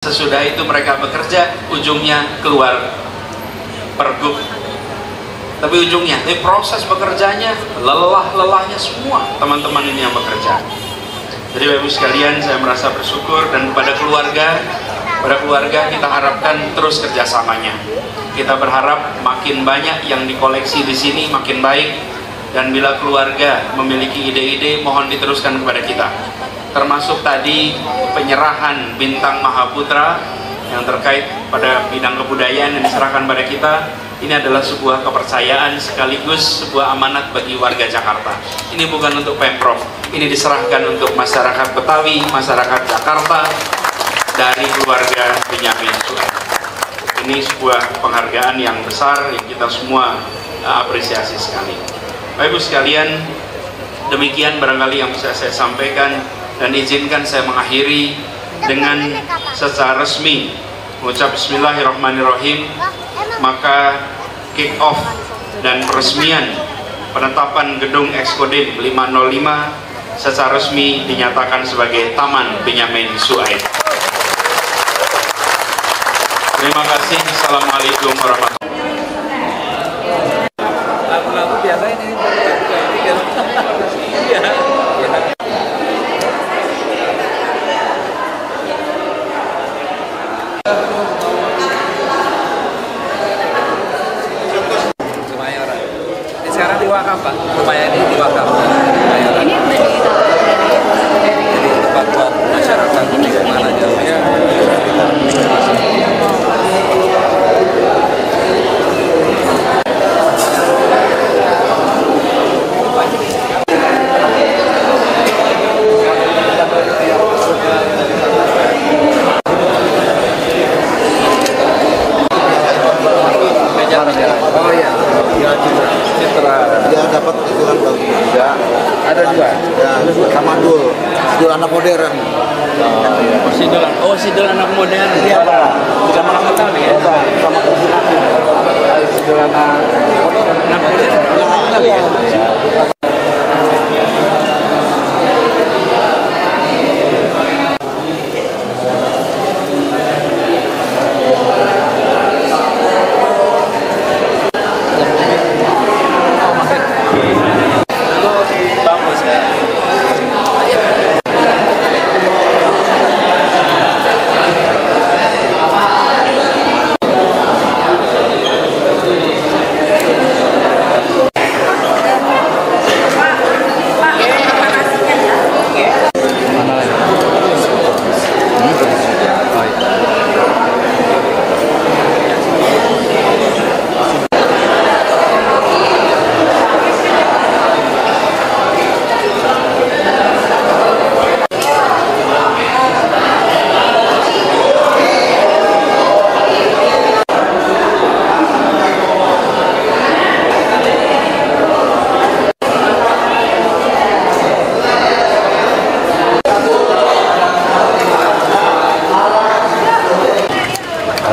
Sesudah itu mereka bekerja, ujungnya keluar pergub. Tapi ujungnya, proses bekerjanya, lelahnya semua teman-teman ini yang bekerja. Jadi Bapak Ibu sekalian, saya merasa bersyukur, dan pada keluarga kita harapkan terus kerjasamanya. Kita berharap makin banyak yang dikoleksi di sini, makin baik. Dan bila keluarga memiliki ide-ide, mohon diteruskan kepada kita. Termasuk tadi penyerahan bintang Mahaputra yang terkait pada bidang kebudayaan yang diserahkan pada kita. Ini adalah sebuah kepercayaan sekaligus sebuah amanat bagi warga Jakarta. Ini bukan untuk Pemprov, ini diserahkan untuk masyarakat Betawi, masyarakat Jakarta, dari keluarga Benyamin Sueb. Ini sebuah penghargaan yang besar yang kita semua apresiasi sekali. Bapak Ibu sekalian, demikian barangkali yang bisa saya sampaikan, dan izinkan saya mengakhiri dengan secara resmi mengucap Bismillahirrahmanirrahim. Maka kick off dan peresmian penetapan gedung Excodim 505 secara resmi dinyatakan sebagai Taman Benyamin Sueb. Terima kasih. Assalamualaikum warahmatullahi wabarakatuh. Lagu-lagu biasa ini. Sekarang diwakaf Pak, lumayan ini diwakaf. Ini jadi tempat buat masyarakat di mana jauhnya. Oh iya. Dia dapat ikutan bagus juga. Ada juga. Ya, sama Dul anak modern. Sidul anak modern. Dia apa? Sudah lama tahun ya. Sama Sidul anak modern. ya.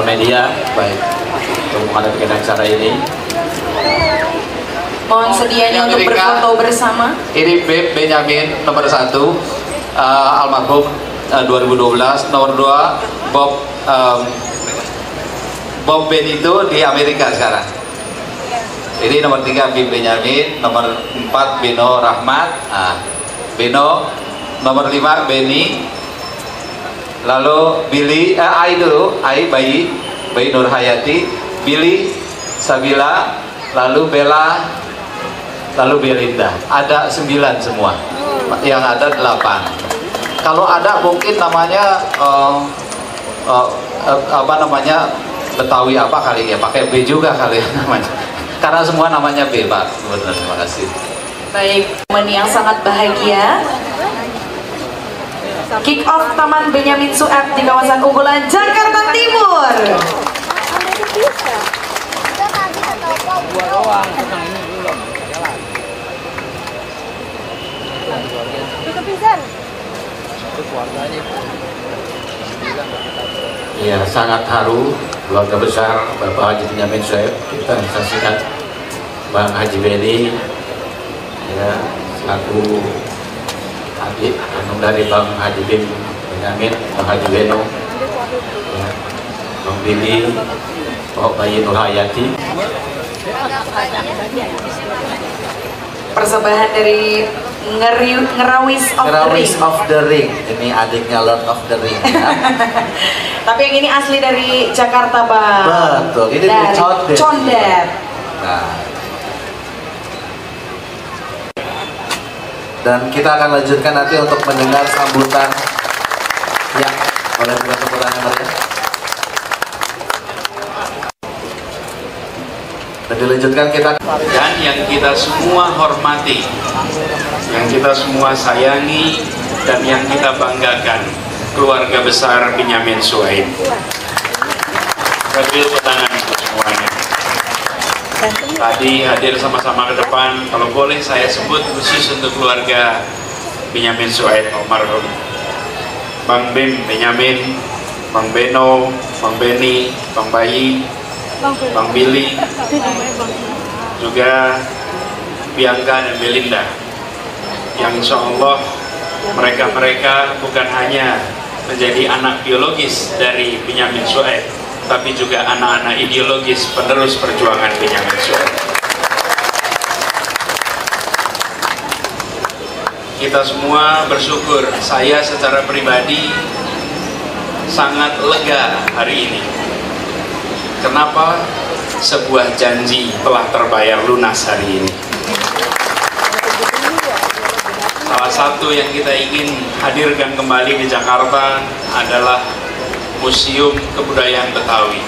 Media baik untuk mengadakan acara ini. Mohon sedianya untuk berfoto bersama. Ini Benyamin nomor 1 almarhum 2012, nomor 2 Bob Benito di Amerika sekarang. Ini nomor 3 Benyamin, nomor 4 Beno Rahmat, Beno, nomor 5 Beni, lalu Billy, Ai dulu, Ai Bayi Nur Hayati, Billy, Sabila, lalu Bella, lalu Belinda. Ada 9 semua, yang ada 8. Kalau ada mungkin namanya apa namanya Betawi apa kali ya, pakai B juga kali ya namanya, karena semua namanya B Pak. Benar, terima kasih. Baik, momen yang sangat bahagia. Kick off Taman Benyamin Sueb di kawasan unggulan Jakarta Timur. Ya, sangat haru keluarga besar Bapak Haji Benyamin Sueb. Kita saksikan Bang Haji Beni, ya, selaku adik kandung dari Bang Haji Benyamin, Bang Haji Beno, Bang Billy, Pak Bayi Nurhayati. Persembahan dari Ngerawis of the Ring. Ini adiknya Lord of the Ring ya. Tapi yang ini asli dari Jakarta, Bang. Betul, ini dari Condet. Nah. Dan kita akan lanjutkan nanti untuk mendengar sambutan. Ya, boleh buka tepuk tangan meriah. Dan dilanjutkan kita. Dan yang kita semua hormati, yang kita semua sayangi, dan yang kita banggakan, keluarga besar Benyamin Suhaib. Beri tepuk tangan untuk semuanya. Tadi hadir sama-sama ke depan, kalau boleh saya sebut khusus untuk keluarga Benyamin Suhaib almarhum. Bang Bim Benyamin, Bang Beno, Bang Beni, Bang Bayi, Bang Billy, juga Bianca dan Belinda, yang insya Allah mereka bukan hanya menjadi anak biologis dari Benyamin Suhaib, tapi juga anak-anak ideologis penerus perjuangan Benyamin Suhaib. Kita semua bersyukur, saya secara pribadi sangat lega hari ini. Kenapa? Sebuah janji telah terbayar lunas hari ini. Salah satu yang kita ingin hadirkan kembali di Jakarta adalah Museum Kebudayaan Betawi.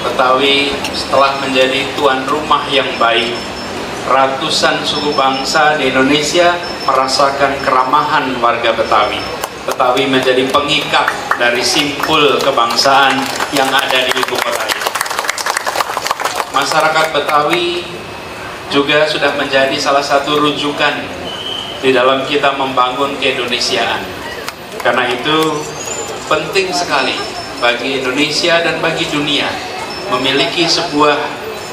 Betawi setelah menjadi tuan rumah yang baik, ratusan suku bangsa di Indonesia merasakan keramahan warga Betawi. Betawi menjadi pengikat dari simpul kebangsaan yang ada di ibu kota ini. Masyarakat Betawi juga sudah menjadi salah satu rujukan di dalam kita membangun keindonesiaan. Karena itu penting sekali bagi Indonesia dan bagi dunia memiliki sebuah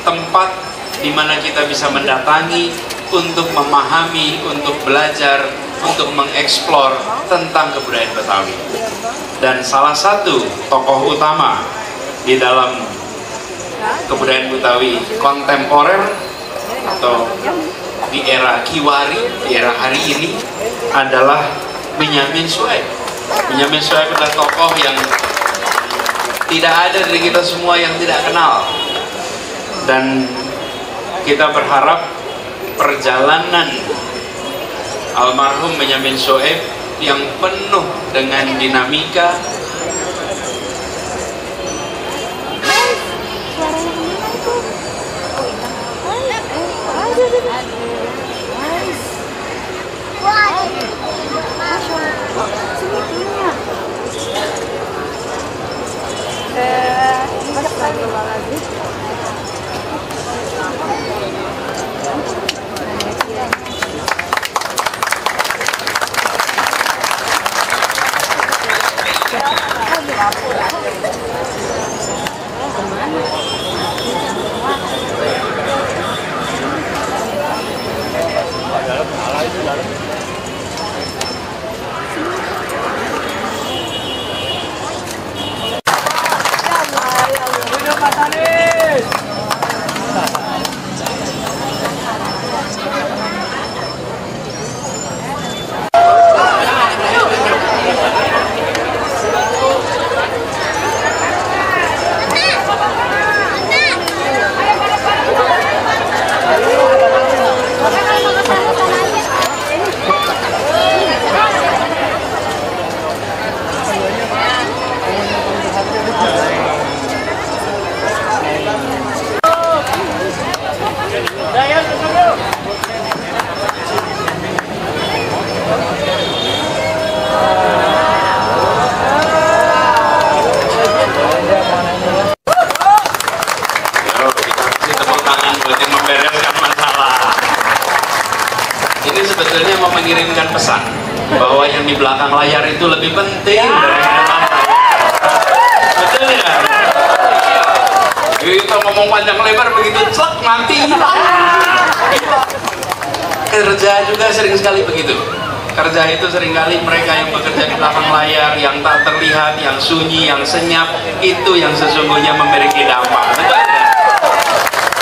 tempat di mana kita bisa mendatangi untuk memahami, untuk belajar, untuk mengeksplor tentang kebudayaan Betawi. Dan salah satu tokoh utama di dalam kebudayaan Betawi kontemporer atau di era Kiwari, di era hari ini adalah Benyamin Suhaib. Benyamin Suhaib adalah tokoh yang tidak ada dari kita semua yang tidak kenal, dan kita berharap perjalanan almarhum Benyamin Suhaib yang penuh dengan dinamika, sebetulnya mau mengirimkan pesan bahwa yang di belakang layar itu lebih penting dari yang depan layar. Betul ya? Kita ngomong panjang lebar begitu cek nanti hilang. Kerja juga sering sekali begitu. Kerja itu seringkali mereka yang bekerja di belakang layar, yang tak terlihat, yang sunyi, yang senyap, itu yang sesungguhnya memiliki dampak. Betul ya?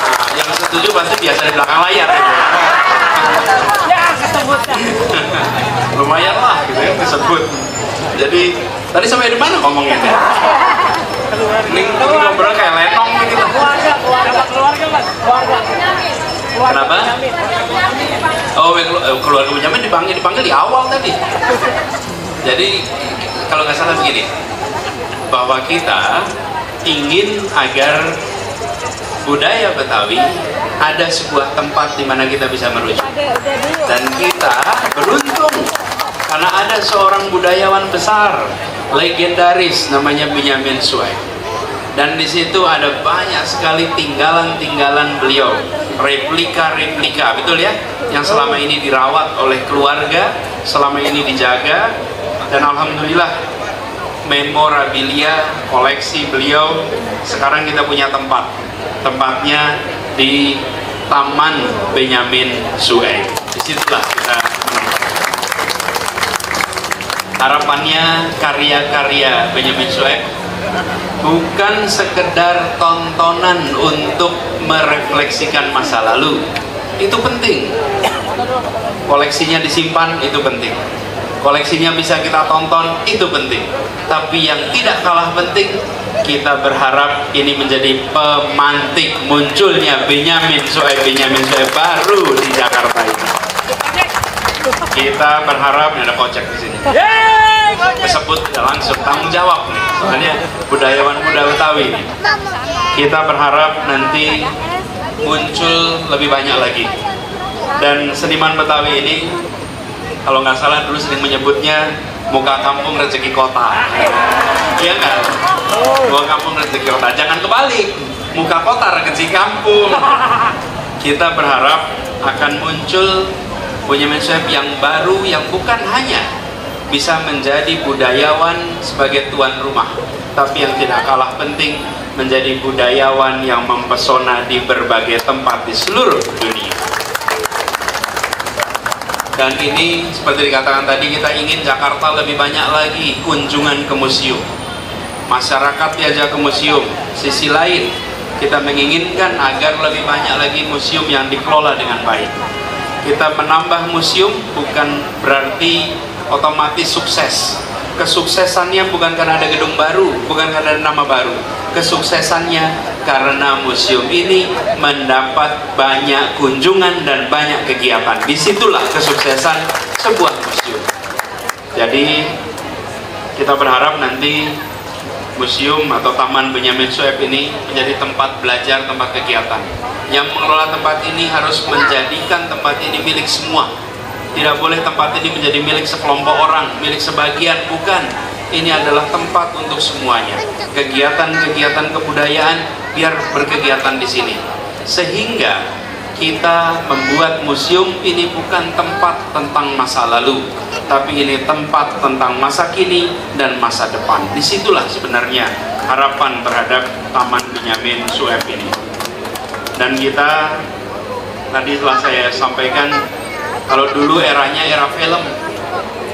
Nah, yang setuju pasti biasa di belakang layar. Lumayan lah gitu ya disebut. Jadi tadi sampai di mana ngomongnya? Ini ngobrol kayak lenong gitu. Kenapa? Oh, keluarga Benyamin dipanggil di awal tadi. Jadi kalau nggak salah begini, bahwa kita ingin agar budaya Betawi ada sebuah tempat di mana kita bisa merujuk. Dan kita beruntung karena ada seorang budayawan besar, legendaris, namanya Benyamin Sueb. Dan di situ ada banyak sekali tinggalan-tinggalan beliau, replika-replika, betul ya, yang selama ini dirawat oleh keluarga, selama ini dijaga, dan alhamdulillah memorabilia koleksi beliau sekarang kita punya tempatnya di Taman Benyamin Sueb. Disitulah kita harapannya karya-karya Benyamin Sueb bukan sekedar tontonan untuk merefleksikan masa lalu. Itu penting. Koleksinya disimpan, itu penting. Koleksinya bisa kita tonton, itu penting. Tapi yang tidak kalah penting, kita berharap ini menjadi pemantik munculnya Benyamin Sueb baru di Jakarta ini. Kita berharap, ada kocek di sini. Tersebut langsung tanggung jawab nih, soalnya budayawan muda Betawi nih. Kita berharap nanti muncul lebih banyak lagi. Dan seniman Betawi ini, kalau nggak salah dulu sering menyebutnya muka kampung rezeki kota. Iya nggak? Muka kampung rezeki kota. Jangan kebalik, muka kota rezeki kampung. Kita berharap akan muncul Benyamin Sueb yang baru, yang bukan hanya bisa menjadi budayawan sebagai tuan rumah, tapi yang tidak kalah penting menjadi budayawan yang mempesona di berbagai tempat di seluruh dunia. Dan ini seperti dikatakan tadi, kita ingin Jakarta lebih banyak lagi kunjungan ke museum. Masyarakat diajak ke museum. Sisi lain, kita menginginkan agar lebih banyak lagi museum yang dikelola dengan baik. Kita menambah museum bukan berarti otomatis sukses. Kesuksesannya bukan karena ada gedung baru, bukan karena ada nama baru. Kesuksesannya karena museum ini mendapat banyak kunjungan dan banyak kegiatan. Disitulah kesuksesan sebuah museum. Jadi kita berharap nanti museum atau Taman Benyamin Sueb ini menjadi tempat belajar, tempat kegiatan. Yang mengelola tempat ini harus menjadikan tempat ini milik semua. Tidak boleh tempat ini menjadi milik sekelompok orang, milik sebagian, bukan. Ini adalah tempat untuk semuanya. Kegiatan-kegiatan kebudayaan biar berkegiatan di sini. Sehingga kita membuat museum ini bukan tempat tentang masa lalu, tapi ini tempat tentang masa kini dan masa depan. Disitulah sebenarnya harapan terhadap Taman Benyamin Sueb ini. Dan kita tadi telah saya sampaikan, kalau dulu eranya era film,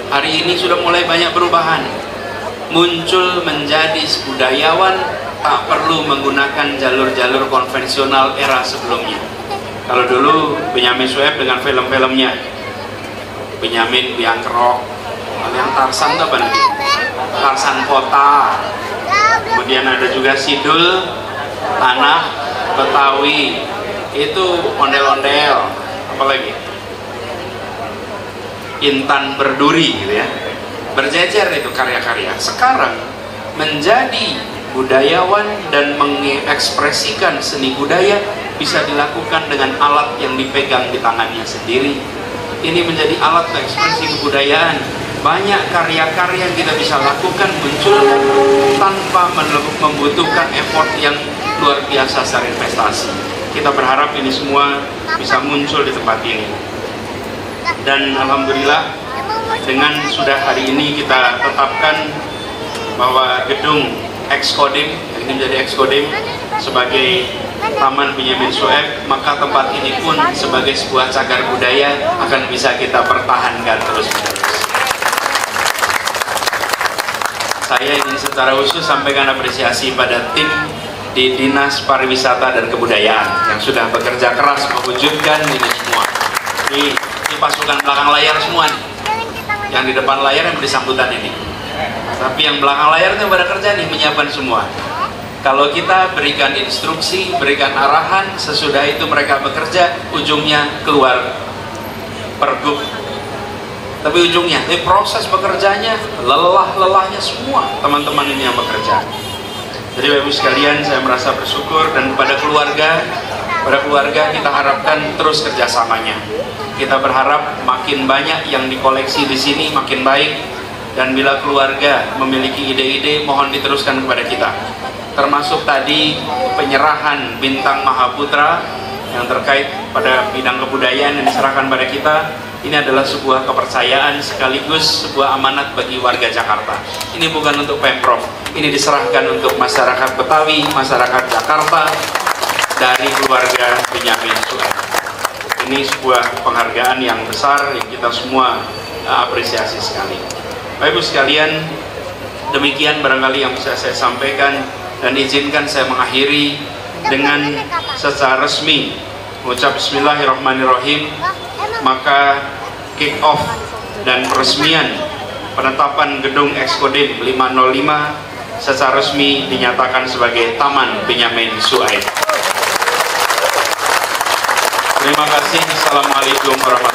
hari ini sudah mulai banyak perubahan. Muncul menjadi budayawan tak perlu menggunakan jalur-jalur konvensional era sebelumnya. Kalau dulu Benyamin Sueb dengan film-filmnya, Benyamin Biang Kerok, yang Tarsan apa nanti? Tarsan Kota. Kemudian ada juga Sidul, Tanah Betawi, itu ondel-ondel, apalagi Intan Berduri gitu ya. Berjejer itu karya-karya. Sekarang menjadi budayawan dan mengekspresikan seni budaya bisa dilakukan dengan alat yang dipegang di tangannya sendiri. Ini menjadi alat ekspresi kebudayaan. Banyak karya-karya yang kita bisa lakukan munculkan tanpa membutuhkan effort yang luar biasa secara investasi. Kita berharap ini semua bisa muncul di tempat ini. Dan alhamdulillah dengan sudah hari ini kita tetapkan bahwa gedung Exkodim, ini menjadi Exkodim sebagai Taman Benyamin Sueb, maka tempat ini pun sebagai sebuah cagar budaya akan bisa kita pertahankan terus-menerus. saya ingin secara khusus sampaikan apresiasi pada tim di Dinas Pariwisata dan Kebudayaan yang sudah bekerja keras mewujudkan ini semua. Di pasukan belakang layar semua nih. Yang di depan layar yang beri sambutan ini. Tapi yang belakang layar itu pada kerja nih, menyiapkan semua. Kalau kita berikan instruksi, berikan arahan, sesudah itu mereka bekerja, ujungnya keluar pergub. Tapi ujungnya, proses bekerjanya, lelahnya semua teman-teman ini yang bekerja. Jadi Bapak Ibu sekalian, saya merasa bersyukur, dan pada keluarga kita harapkan terus kerjasamanya. Kita berharap makin banyak yang dikoleksi di sini makin baik, dan bila keluarga memiliki ide-ide mohon diteruskan kepada kita. Termasuk tadi penyerahan bintang Mahaputra yang terkait pada bidang kebudayaan yang diserahkan pada kita. Ini adalah sebuah kepercayaan sekaligus sebuah amanat bagi warga Jakarta. Ini bukan untuk Pemprov, ini diserahkan untuk masyarakat Betawi, masyarakat Jakarta dari keluarga Benyamin Sueb. Ini sebuah penghargaan yang besar yang kita semua apresiasi sekali. Bapak Ibu sekalian, demikian barangkali yang bisa saya sampaikan, dan izinkan saya mengakhiri dengan secara resmi mengucap Bismillahirrahmanirrahim. Maka kick off dan peresmian penetapan gedung Excodim 505 secara resmi dinyatakan sebagai Taman Benyamin Sueb. Terima kasih. Assalamualaikum warahmatullahi wabarakatuh.